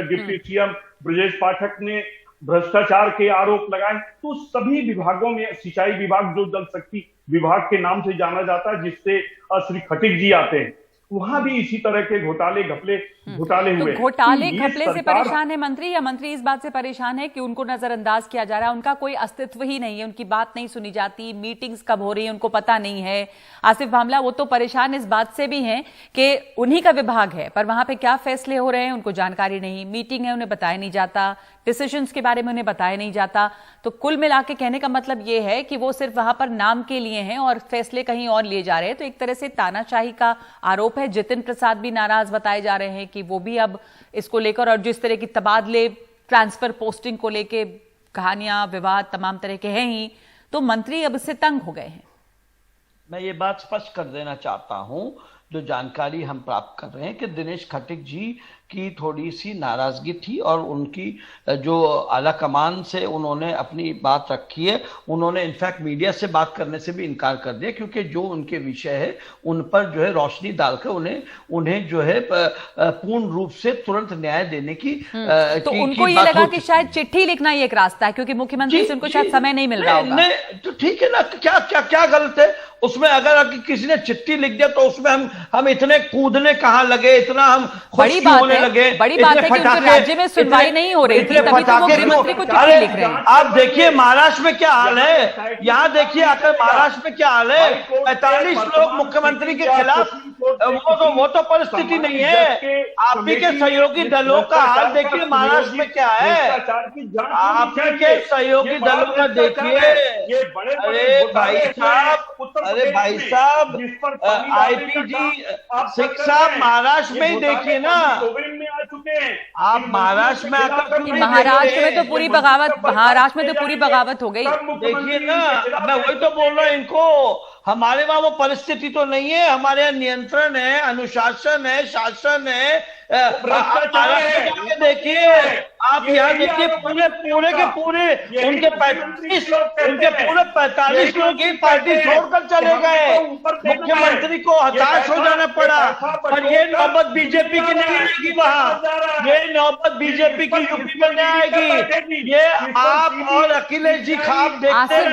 डिप्टी सीएम ब्रजेश पाठक ने भ्रष्टाचार के आरोप लगाए। तो सभी विभागों में, सिंचाई विभाग जो जल शक्ति विभाग के नाम से जाना जाता है, जिससे श्री खटीक जी आते हैं। वहां भी इसी तरह के घोटाले हुए। तो घोटाले घपले से परेशान है मंत्री, या मंत्री इस बात से परेशान है कि उनको नजरअंदाज किया जा रहा है, उनका कोई अस्तित्व ही नहीं है, उनकी बात नहीं सुनी जाती, मीटिंग्स कब हो रही है उनको पता नहीं है। आसिफ भामला वो तो परेशान इस बात से भी हैं कि उन्हीं का विभाग है पर वहां पे क्या फैसले हो रहे हैं उनको जानकारी नहीं, मीटिंग है उन्हें बताया नहीं जाता, डिसीजंस के बारे में उन्हें बताया नहीं जाता। तो कुल मिला के कहने का मतलब ये है कि वो सिर्फ वहां पर नाम के लिए हैं और फैसले कहीं और लिए जा रहे हैं। तो एक तरह से तानाशाही का आरोप है। जितिन प्रसाद भी नाराज बताए जा रहे हैं कि वो भी अब इसको लेकर, और जिस तरह की तबादले ट्रांसफर पोस्टिंग को लेके कहानियां विवाद तमाम तरह के हैं ही, तो मंत्री अब इससे तंग हो गए हैं। मैं ये बात स्पष्ट कर देना चाहता हूं, जो जानकारी हम प्राप्त कर रहे हैं कि दिनेश खटीक जी की थोड़ी सी नाराजगी थी और उनकी जो आला कमान से उन्होंने अपनी बात रखी है, उन्होंने इनफैक्ट मीडिया से बात करने से भी इनकार कर दिया, क्योंकि जो उनके विषय है उन पर जो है रोशनी डालकर उन्हें जो है पूर्ण रूप से तुरंत न्याय देने की तो उनको ये लगा कि शायद चिट्ठी लिखना ही एक रास्ता है, क्योंकि मुख्यमंत्री से उनको शायद समय नहीं मिल रहा होगा। तो ठीक है ना, क्या गलत है उसमें? अगर किसी ने चिट्ठी लिख दिया तो उसमें हम इतने कूदने कहाँ लगे, इतना हम बड़ी बात है कि उनके राज्य में सुनवाई नहीं हो रही थी, तभी तो वो गृहमंत्री को चिट्ठी लिख रहे हैं। आप देखिए महाराष्ट्र में क्या हाल है, यहाँ देखिए आकर महाराष्ट्र में क्या हाल है। 45 लोग मुख्यमंत्री के खिलाफ, वो तो परिस्थिति नहीं है। आप ही के सहयोगी दलों का हाल देखिए महाराष्ट्र में क्या है, आप ही के सहयोगी दलों का देखिए। अरे भाई साहब आईपीजी सिंह साहब महाराष्ट्र में ही देखिए ना, आप महाराष्ट्र में आकर महाराष्ट्र में तो पूरी बगावत, महाराष्ट्र में तो पूरी बगावत हो गई। देखिए ना, मैं वही तो बोल रहा हूँ इनको, हमारे वहां वो परिस्थिति तो नहीं है, हमारे यहाँ नियंत्रण है, अनुशासन है, शासन है। देखिए आप यहाँ देखिए पूरे के पूरे उनके 45 लोग की पार्टी छोड़कर चले गए, मुख्यमंत्री को हताश हो जाना पड़ा। और ये नौबत बीजेपी की नहीं आएगी वहां, ये नौबत बीजेपी की यूपी में नहीं आएगी। ये आप और अखिलेश जी खाब देखते हैं।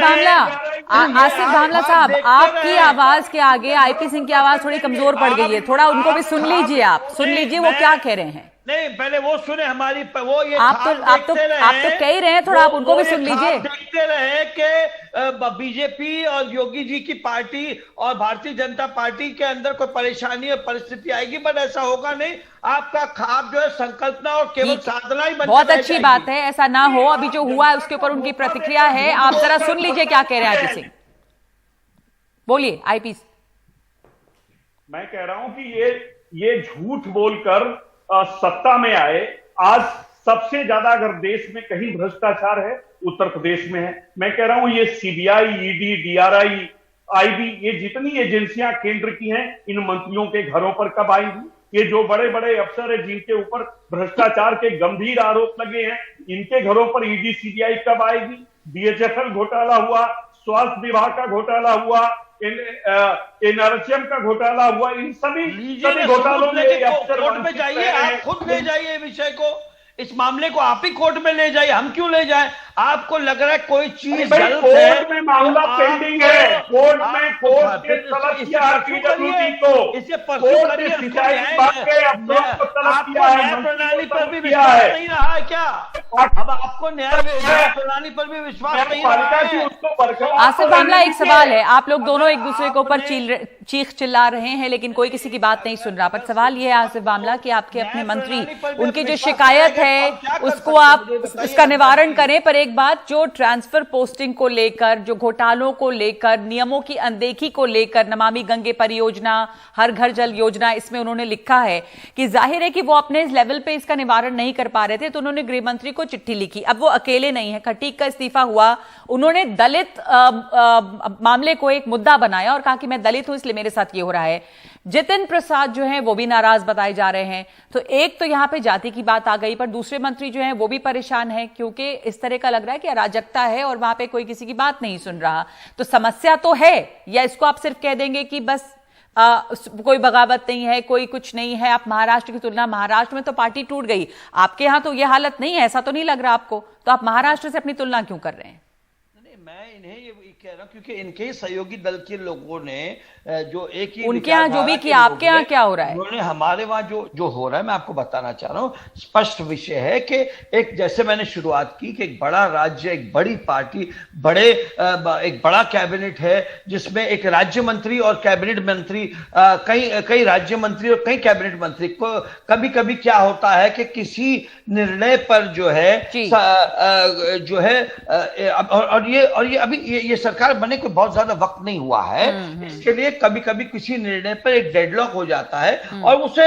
आसिफ भामला साहब, आपकी आवाज के आगे आईपी सिंह की आवाज थोड़ी कमजोर पड़ गई है, थोड़ा उनको भी सुन लीजिए, आप सुन लीजिए वो क्या कह रहे हैं। नहीं पहले वो सुने हमारी, वो ये आप तो कह ही रहे हैं, थोड़ा आप उनको भी सुन लीजिए। देखते रहे कि बीजेपी और योगी जी की पार्टी और भारतीय जनता पार्टी के अंदर कोई परेशानी और परिस्थिति आएगी, बट ऐसा होगा नहीं। आपका ख्वाब जो है संकल्पना और केवल साधना ही बन, बहुत अच्छी बात है, ऐसा ना हो। अभी जो हुआ है उसके ऊपर उनकी प्रतिक्रिया है, आप जरा सुन लीजिए क्या कह रहे हैं आईपी सिंह। बोलिए आईपी। मैं कह रहा हूं कि ये झूठ बोलकर सत्ता में आए। आज सबसे ज्यादा अगर देश में कहीं भ्रष्टाचार है उत्तर प्रदेश में है। मैं कह रहा हूं ये सीबीआई, ईडी, डीआरआई, आईबी, ये जितनी एजेंसियां केंद्र की हैं, इन मंत्रियों के घरों पर कब आएंगी? ये जो बड़े बड़े अफसर है जिनके ऊपर भ्रष्टाचार के गंभीर आरोप लगे हैं, इनके घरों पर ईडी, सीबीआई कब आएगी? डीएचएफएल घोटाला हुआ, स्वास्थ्य विभाग का घोटाला हुआ, एनआरएचएम का घोटाला हुआ, इन सभी घोटालों में कोर्ट में जाइए, आप खुद ले जाइए विषय को, इस मामले को आप ही कोर्ट में ले जाइए, हम क्यों ले जाएं? आपको लग रहा है कोई चीज गलत है, कोर्ट में मामला पेंडिंग है, कोर्ट में कोर्ट ने तलब किया है पीडब्ल्यूडी को, इसे कोर्ट ने सिंचाई विभाग के अफसरों को तलब किया है, प्रणाली पर भी विश्वास नहीं रहा है क्या? अब आपको न्याय प्रणाली पर भी विश्वास नहीं रहा है? आसिफ भामला, एक सवाल है, आप लोग दोनों एक दूसरे के ऊपर चीख चिल्ला रहे हैं लेकिन कोई किसी की बात नहीं सुन रहा, पर सवाल यह है आसिफ भामला कि आपके अपने मंत्री, उनकी जो शिकायत है उसको आप इसका निवारण करें, पर एक बात, जो ट्रांसफर पोस्टिंग को लेकर, जो घोटालों को लेकर, नियमों की अनदेखी को लेकर, नमामि गंगे परियोजना, हर घर जल योजना, इसमें उन्होंने लिखा है कि जाहिर है कि वो अपने इस लेवल पे इसका निवारण नहीं कर पा रहे थे, तो उन्होंने गृह मंत्री को चिट्ठी लिखी। अब वो अकेले नहीं है, खटीक का इस्तीफा हुआ, उन्होंने दलित मामले को एक मुद्दा बनाया और कहा कि मैं दलित हूं इसलिए मेरे साथ ये हो रहा है। जितिन प्रसाद जो हैं वो भी नाराज बताए जा रहे हैं। तो एक तो यहां पे जाति की बात आ गई, पर दूसरे मंत्री जो हैं वो भी परेशान हैं क्योंकि इस तरह का लग रहा है कि अराजकता है और वहां पे कोई किसी की बात नहीं सुन रहा। तो समस्या तो है, या इसको आप सिर्फ कह देंगे कि बस कोई बगावत नहीं है, कोई कुछ नहीं है? आप महाराष्ट्र की तुलना, महाराष्ट्र में तो पार्टी टूट गई, आपके यहां तो यह हालत नहीं है, ऐसा तो नहीं लग रहा आपको, तो आप महाराष्ट्र से अपनी तुलना क्यों कर रहे हैं? मैं इन्हें ये कह रहा हूँ क्योंकि इनके सहयोगी दल के लोगों ने जो एक ही उनके यहाँ जो भी किया, आपके यहाँ क्या हो रहा है? उन्होंने हमारे वहाँ जो हो रहा है, मैं आपको बताना चाह रहा हूँ। स्पष्ट विषय है कि एक, जैसे मैंने शुरुआत की कि एक बड़ा राज्य, एक बड़ी पार्टी, एक बड़ा कैबिनेट है जिसमें एक राज्य मंत्री और कैबिनेट मंत्री, कई राज्य मंत्री और कई कैबिनेट मंत्री को, कभी कभी क्या होता है कि किसी निर्णय पर जो है और ये अभी ये सरकार बने कोई बहुत ज्यादा वक्त नहीं हुआ है, इसके लिए कभी कभी किसी निर्णय पर एक डेडलॉक हो जाता है और उसे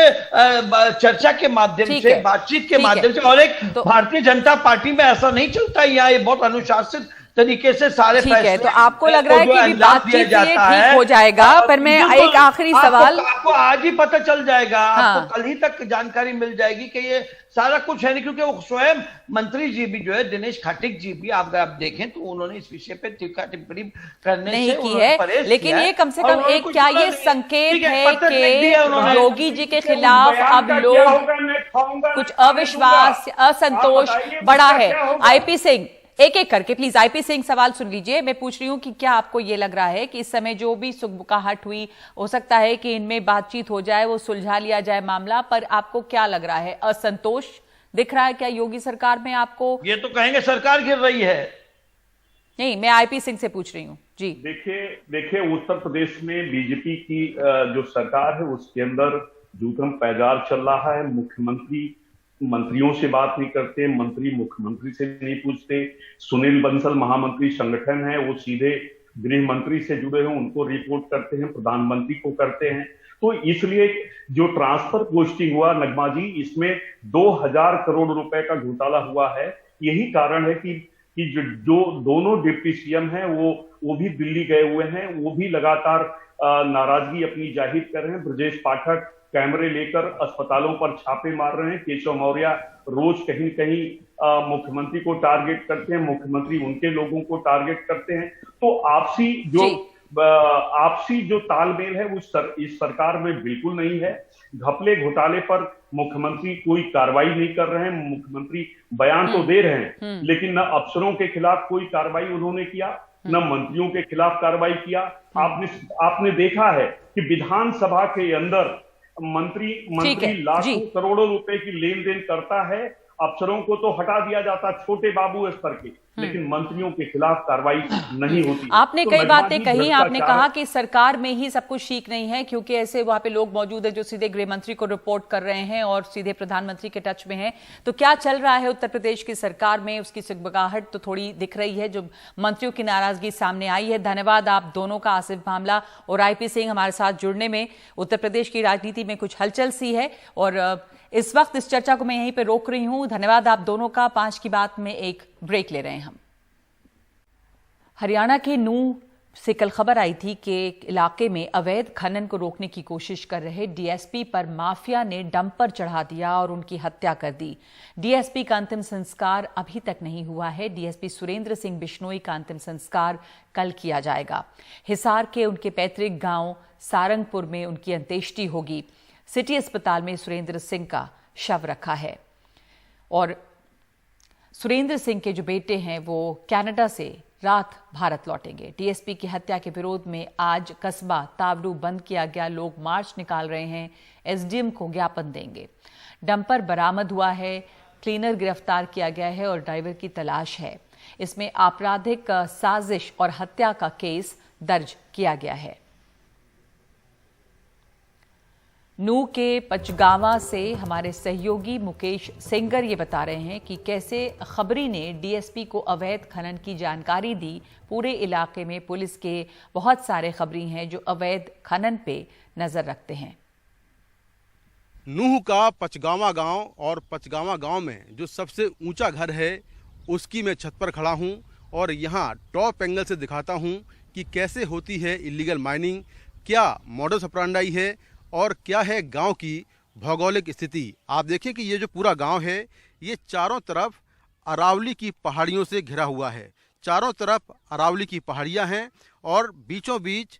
चर्चा के माध्यम से, बातचीत के माध्यम से, और एक भारतीय जनता पार्टी में ऐसा नहीं चलता है। यहाँ ये बहुत अनुशासित तरीके से सारे फैसले, तो आपको लग रहा है कि बातचीत से ठीक हो जाएगा। पर मैं एक आखिरी सवाल, आपको आज ही पता चल जाएगा, आपको कल ही तक जानकारी मिल जाएगी कि ये सारा कुछ है नहीं, क्योंकि वो स्वयं मंत्री जी भी जो है, दिनेश खटीक जी भी, अगर आप देखें तो उन्होंने इस विषय पे टीका टिप्पणी करने नहीं से की है, लेकिन ये कम से कम एक, क्या ये संकेत है कि योगी जी के खिलाफ अब लोग कुछ अविश्वास, असंतोष बढ़ा है? आईपी सिंह, एक एक करके प्लीज, आईपी सिंह सवाल सुन लीजिए। मैं पूछ रही हूं कि क्या आपको ये लग रहा है कि इस समय जो भी सुगबुकाहट हुई, हो सकता है कि इनमें बातचीत हो जाए, वो सुलझा लिया जाए मामला, पर आपको क्या लग रहा है? असंतोष दिख रहा है क्या योगी सरकार में आपको? ये तो कहेंगे सरकार गिर रही है। नहीं, मैं आईपी सिंह से पूछ रही हूँ जी। देखिए उत्तर प्रदेश में बीजेपी की जो सरकार है उसके अंदर जूठम पैजार चल रहा है। मुख्यमंत्री मंत्रियों से बात नहीं करते, मंत्री मुख्यमंत्री से नहीं पूछते। सुनील बंसल महामंत्री संगठन है, वो सीधे गृह मंत्री से जुड़े हैं, उनको रिपोर्ट करते हैं, प्रधानमंत्री को करते हैं। तो इसलिए जो ट्रांसफर पोस्टिंग हुआ नगमा जी, इसमें 2000 करोड़ रुपए का घोटाला हुआ है। यही कारण है कि जो दोनों डिप्टी सीएम हैं वो भी दिल्ली गए हुए हैं, वो भी लगातार नाराजगी अपनी जाहिर कर रहे हैं। ब्रजेश पाठक कैमरे लेकर अस्पतालों पर छापे मार रहे हैं। केशव मौर्य रोज कहीं कहीं मुख्यमंत्री को टारगेट करते हैं, मुख्यमंत्री उनके लोगों को टारगेट करते हैं। तो आपसी जो तालमेल है वो इस सरकार में बिल्कुल नहीं है। घपले घोटाले पर मुख्यमंत्री कोई कार्रवाई नहीं कर रहे हैं। मुख्यमंत्री बयान तो दे रहे हैं, लेकिन न अफसरों के खिलाफ कोई कार्रवाई उन्होंने किया, न मंत्रियों के खिलाफ कार्रवाई किया। आपने देखा है कि विधानसभा के अंदर मंत्री लाखों करोड़ों रुपए की लेन देन करता है, अफसरों को तो हटा दिया जाता, छोटे बाबू स्तर के, लेकिन मंत्रियों के खिलाफ कार्रवाई नहीं होती। आपने कई बातें कही, आपने कहा कि सरकार में ही सब कुछ ठीक नहीं है, क्योंकि ऐसे वहां पे लोग मौजूद है जो सीधे गृह मंत्री को रिपोर्ट कर रहे हैं और सीधे प्रधानमंत्री के टच में हैं। तो क्या चल रहा है उत्तर प्रदेश की सरकार में? उसकी सुगबुगाहट तो थोड़ी दिख रही है, जो मंत्रियों की नाराजगी सामने आई है। धन्यवाद आप दोनों का, आसिफ भामला और आईपी सिंह, हमारे साथ जुड़ने में। उत्तर प्रदेश की राजनीति में कुछ हलचल सी है और इस वक्त इस चर्चा को मैं यहीं पे रोक रही हूं। धन्यवाद आप दोनों का। 5 की बात में एक ब्रेक ले रहे हैं हम। हरियाणा के नूंह से कल खबर आई थी कि इलाके में अवैध खनन को रोकने की कोशिश कर रहे डीएसपी पर माफिया ने डंपर चढ़ा दिया और उनकी हत्या कर दी। डीएसपी का अंतिम संस्कार अभी तक नहीं हुआ है। डीएसपी सुरेंद्र सिंह बिश्नोई का अंतिम संस्कार कल किया जाएगा। हिसार के उनके पैतृक गांव सारंगपुर में उनकी अंत्येष्टि होगी। सिटी अस्पताल में सुरेंद्र सिंह का शव रखा है और सुरेंद्र सिंह के जो बेटे हैं वो कनाडा से रात भारत लौटेंगे। डीएसपी की हत्या के विरोध में आज कस्बा तावड़ू बंद किया गया। लोग मार्च निकाल रहे हैं, एसडीएम को ज्ञापन देंगे। डंपर बरामद हुआ है, क्लीनर गिरफ्तार किया गया है और ड्राइवर की तलाश है। इसमें आपराधिक साजिश और हत्या का केस दर्ज किया गया है। नूंह के पचगावा से हमारे सहयोगी मुकेश सेंगर ये बता रहे हैं कि कैसे खबरी ने डीएसपी को अवैध खनन की जानकारी दी। पूरे इलाके में पुलिस के बहुत सारे खबरी हैं जो अवैध खनन पे नजर रखते हैं। नूंह का पचगावा गांव और पचगावा गांव में जो सबसे ऊंचा घर है उसकी मैं छत पर खड़ा हूं और यहां टॉप एंगल से दिखाता हूं कि कैसे होती है इलीगल माइनिंग, क्या मॉडस ऑपरेंडी है और क्या है गांव की भौगोलिक स्थिति। आप देखिए कि ये जो पूरा गांव है ये चारों तरफ अरावली की पहाड़ियों से घिरा हुआ है। चारों तरफ अरावली की पहाड़ियां हैं और बीचों बीच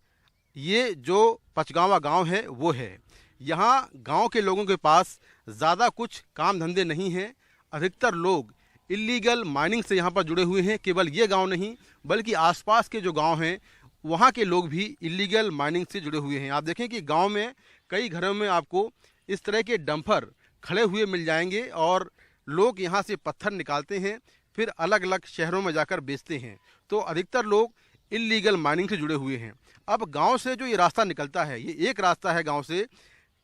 ये जो पचगावा गांव है वो है। यहाँ गांव के लोगों के पास ज़्यादा कुछ काम धंधे नहीं हैं। अधिकतर लोग इलीगल माइनिंग से यहाँ पर जुड़े हुए हैं। केवल ये गांव नहीं बल्कि आसपास के जो गांव हैं वहाँ के लोग भी इलीगल माइनिंग से जुड़े हुए हैं। आप देखें कि गांव में कई घरों में आपको इस तरह के डंपर खड़े हुए मिल जाएंगे और लोग यहाँ से पत्थर निकालते हैं, फिर अलग अलग शहरों में जाकर बेचते हैं। तो अधिकतर लोग इलीगल माइनिंग से जुड़े हुए हैं। अब गांव से जो ये रास्ता निकलता है, ये एक रास्ता है गांव से,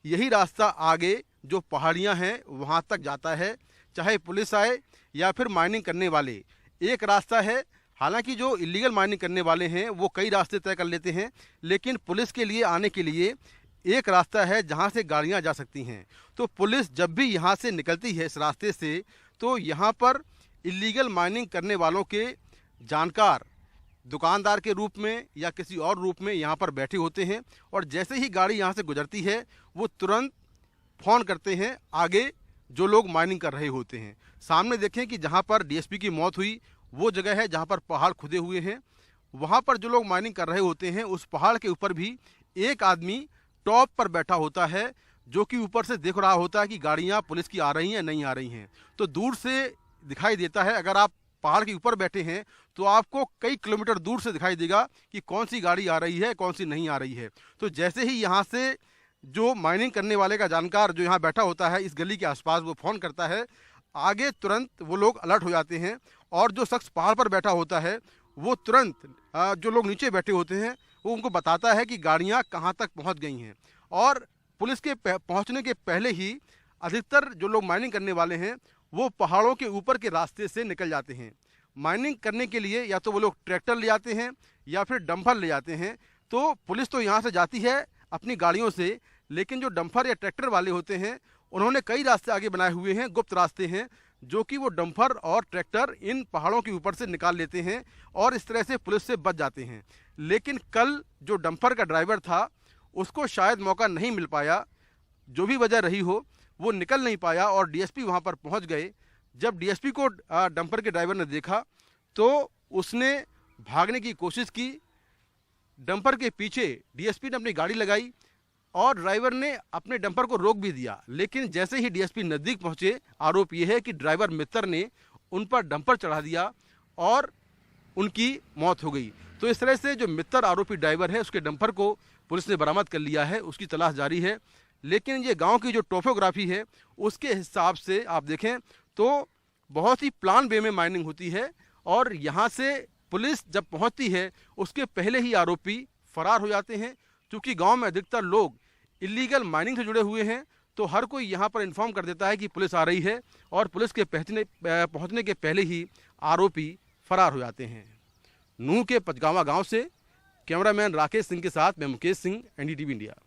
यही रास्ता आगे जो पहाड़ियां हैं वहां तक जाता है, चाहे पुलिस आए या फिर माइनिंग करने वाले। एक रास्ता है, हालांकि जो इलीगल माइनिंग करने वाले हैं वो कई रास्ते तय कर लेते हैं, लेकिन पुलिस के लिए आने के लिए एक रास्ता है जहां से गाड़ियां जा सकती हैं। तो पुलिस जब भी यहां से निकलती है इस रास्ते से, तो यहां पर इलीगल माइनिंग करने वालों के जानकार दुकानदार के रूप में या किसी और रूप में यहाँ पर बैठे होते हैं, और जैसे ही गाड़ी यहाँ से गुजरती है वो तुरंत फ़ोन करते हैं आगे जो लोग माइनिंग कर रहे होते हैं। सामने देखें कि जहाँ पर डीएसपी की मौत हुई वो जगह है जहाँ पर पहाड़ खुदे हुए हैं। वहाँ पर जो लोग माइनिंग कर रहे होते हैं उस पहाड़ के ऊपर भी एक आदमी टॉप पर बैठा होता है जो कि ऊपर से देख रहा होता है कि गाड़ियाँ पुलिस की आ रही हैं नहीं आ रही हैं। तो दूर से दिखाई देता है, अगर आप पहाड़ के ऊपर बैठे हैं तो आपको कई किलोमीटर दूर से दिखाई देगा कि कौन सी गाड़ी आ रही है कौन सी नहीं आ रही है। तो जैसे ही यहाँ से जो माइनिंग करने वाले का जानकार जो यहाँ बैठा होता है इस गली के आसपास, वो फ़ोन करता है, आगे तुरंत वो लोग अलर्ट हो जाते हैं, और जो शख्स पहाड़ पर बैठा होता है वो तुरंत जो लोग नीचे बैठे होते हैं वो उनको बताता है कि गाड़ियाँ कहाँ तक पहुँच गई हैं। और पुलिस के पहुँचने के पहले ही अधिकतर जो लोग माइनिंग करने वाले हैं वो पहाड़ों के ऊपर के रास्ते से निकल जाते हैं। माइनिंग करने के लिए या तो वो लोग ट्रैक्टर ले जाते हैं या फिर डंपर ले जाते हैं। तो पुलिस तो यहाँ से जाती है अपनी गाड़ियों से, लेकिन जो डंपर या ट्रैक्टर वाले होते हैं उन्होंने कई रास्ते आगे बनाए हुए हैं, गुप्त रास्ते हैं, जो कि वो डंपर और ट्रैक्टर इन पहाड़ों के ऊपर से निकाल लेते हैं और इस तरह से पुलिस से बच जाते हैं। लेकिन कल जो डंपर का ड्राइवर था उसको शायद मौका नहीं मिल पाया, जो भी वजह रही हो वो निकल नहीं पाया, और डीएसपी वहाँ पर पहुँच गए। जब डीएसपी को डंपर के ड्राइवर ने देखा तो उसने भागने की कोशिश की। डंपर के पीछे डीएसपी ने अपनी गाड़ी लगाई और ड्राइवर ने अपने डंपर को रोक भी दिया, लेकिन जैसे ही डीएसपी नज़दीक पहुंचे, आरोप यह है कि ड्राइवर मित्र ने उन पर डंपर चढ़ा दिया और उनकी मौत हो गई। तो इस तरह से जो मित्र आरोपी ड्राइवर है उसके डंपर को पुलिस ने बरामद कर लिया है, उसकी तलाश जारी है। लेकिन ये गांव की जो टोपोग्राफी है उसके हिसाब से आप देखें तो बहुत ही प्लान वे में माइनिंग होती है, और यहाँ से पुलिस जब पहुँचती है उसके पहले ही आरोपी फरार हो जाते हैं। क्योंकि गांव में अधिकतर लोग इलीगल माइनिंग से जुड़े हुए हैं, तो हर कोई यहाँ पर इन्फॉर्म कर देता है कि पुलिस आ रही है, और पुलिस के पहुँचने के पहले ही आरोपी फरार हो जाते हैं। नूह के पचगावा गांव से कैमरामैन राकेश सिंह के साथ मैं मुकेश सिंह, एनडीटीवी इंडिया।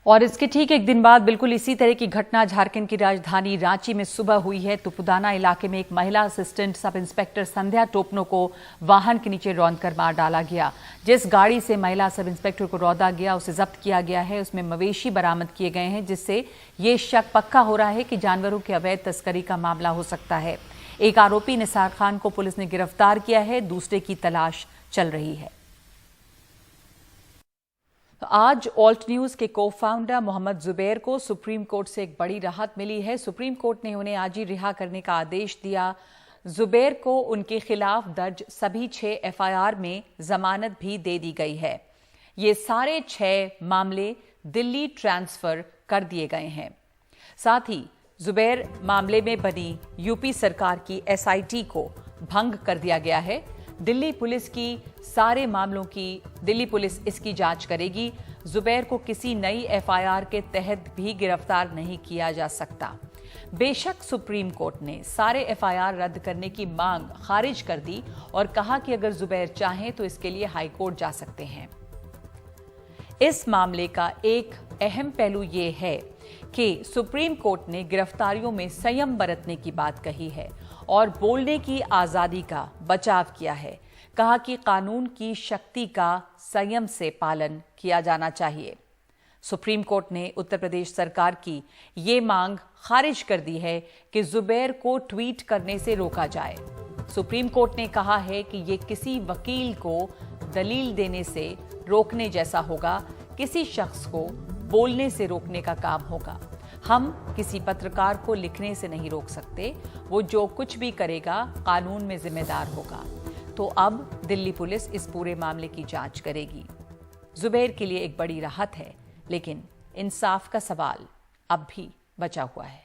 और इसके ठीक एक दिन बाद बिल्कुल इसी तरह की घटना झारखंड की राजधानी रांची में सुबह हुई है। तुपुदाना इलाके में एक महिला असिस्टेंट सब इंस्पेक्टर संध्या टोपनो को वाहन के नीचे रौंदकर मार डाला गया। जिस गाड़ी से महिला सब इंस्पेक्टर को रौंदा गया उसे जब्त किया गया है, उसमें मवेशी बरामद किए गए हैं, जिससे ये शक पक्का हो रहा है कि जानवरों की अवैध तस्करी का मामला हो सकता है। एक आरोपी निसार खान को पुलिस ने गिरफ्तार किया है, दूसरे की तलाश चल रही है। आज ऑल्ट न्यूज के को-फाउंडर मोहम्मद जुबैर को सुप्रीम कोर्ट से एक बड़ी राहत मिली है। सुप्रीम कोर्ट ने उन्हें आज ही रिहा करने का आदेश दिया। जुबैर को उनके खिलाफ दर्ज सभी 6 एफआईआर में जमानत भी दे दी गई है। ये सारे 6 मामले दिल्ली ट्रांसफर कर दिए गए हैं। साथ ही जुबैर मामले में बनी यूपी सरकार की एसआईटी को भंग कर दिया गया है। दिल्ली पुलिस की सारे मामलों की दिल्ली पुलिस इसकी जांच करेगी। जुबैर को किसी नई एफआईआर के तहत भी गिरफ्तार नहीं किया जा सकता। बेशक सुप्रीम कोर्ट ने सारे एफआईआर रद्द करने की मांग खारिज कर दी और कहा कि अगर जुबैर चाहें तो इसके लिए हाईकोर्ट जा सकते हैं। इस मामले का एक अहम पहलू ये है कि सुप्रीम कोर्ट ने गिरफ्तारियों में संयम बरतने की बात कही है और बोलने की आजादी का बचाव किया है। कहा कि कानून की शक्ति का संयम से पालन किया जाना चाहिए। सुप्रीम कोर्ट ने उत्तर प्रदेश सरकार की ये मांग खारिज कर दी है कि जुबैर को ट्वीट करने से रोका जाए। सुप्रीम कोर्ट ने कहा है कि ये किसी वकील को दलील देने से रोकने जैसा होगा, किसी शख्स को बोलने से रोकने का काम होगा। हम किसी पत्रकार को लिखने से नहीं रोक सकते, वो जो कुछ भी करेगा कानून में जिम्मेदार होगा। तो अब दिल्ली पुलिस इस पूरे मामले की जांच करेगी। जुबैर के लिए एक बड़ी राहत है, लेकिन इंसाफ का सवाल अब भी बचा हुआ है।